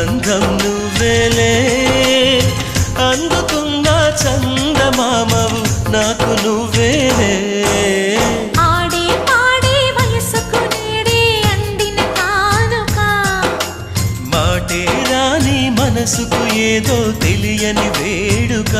గంధం నువ్వేలే అందుకున్న చందమామవు నాకు నువ్వేలే ఆడే పాడే వయసుకు నేడే అందిన కానుక మాటే రాని మనసుకు ఏదో తెలియని వేడుక